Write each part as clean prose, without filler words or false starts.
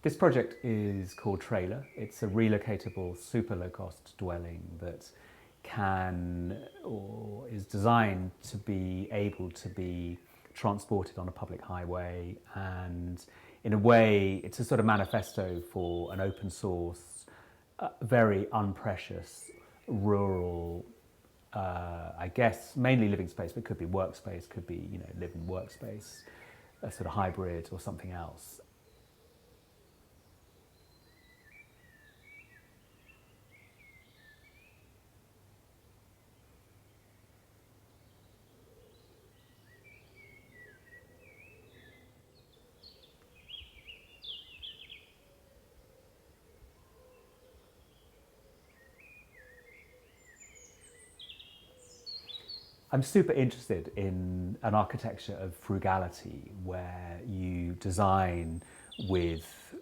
This project is called Trailer. It's a relocatable, super low-cost dwelling that can or is designed to be able to be transported on a public highway, and in a way it's a sort of manifesto for an open source, very unprecious, rural, I guess mainly living space, but could be workspace, could be, you know, living workspace, a sort of hybrid or something else. I'm super interested in an architecture of frugality where you design with,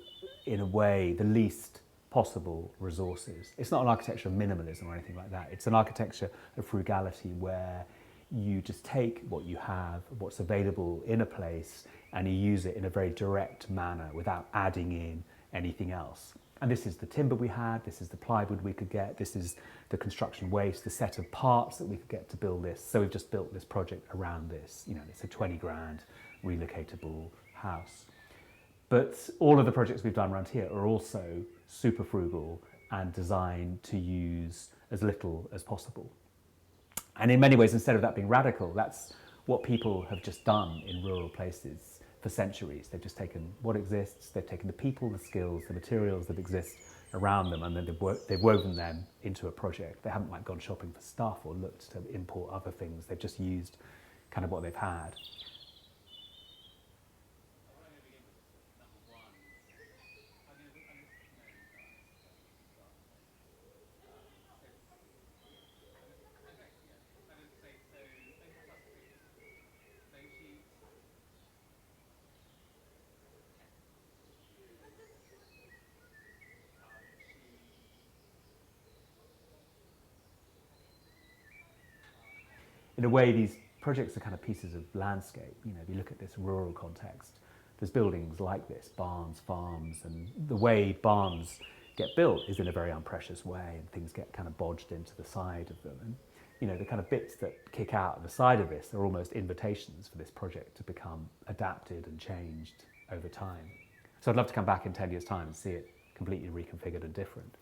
in a way, the least possible resources. It's not an architecture of minimalism or anything like that. It's an architecture of frugality where you just take what you have, what's available in a place, and you use it in a very direct manner without adding in anything else. And this is the timber we had, this is the plywood we could get, this is the construction waste, the set of parts that we could get to build this. So we've just built this project around this. You know, it's a 20 grand relocatable house. But all of the projects we've done around here are also super frugal and designed to use as little as possible. And in many ways, instead of that being radical, that's what people have just done in rural places for centuries. They've just taken what exists, they've taken the people, the skills, the materials that exist around them, and then they've woven them into a project. They haven't like gone shopping for stuff or looked to import other things. They've just used kind of what they've had. In a way, these projects are kind of pieces of landscape. You know, if you look at this rural context, there's buildings like this, barns, farms, and the way barns get built is in a very unprecious way, and things get kind of bodged into the side of them. And, you know, the kind of bits that kick out of the side of this are almost invitations for this project to become adapted and changed over time. So I'd love to come back in 10 years' time and see it completely reconfigured and different.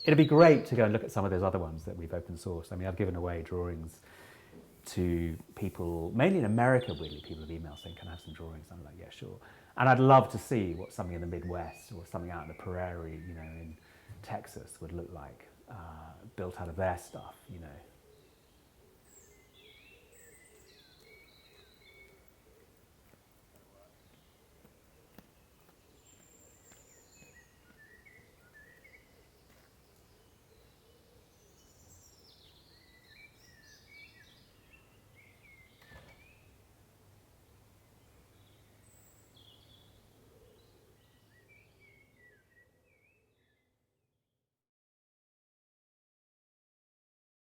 It'd be great to go and look at some of those other ones that we've open sourced. I mean, I've given away drawings to people, mainly in America, weirdly, people have emailed saying, can I have some drawings? I'm like, yeah, sure. And I'd love to see what something in the Midwest or something out in the prairie, you know, in Texas would look like, built out of their stuff, you know.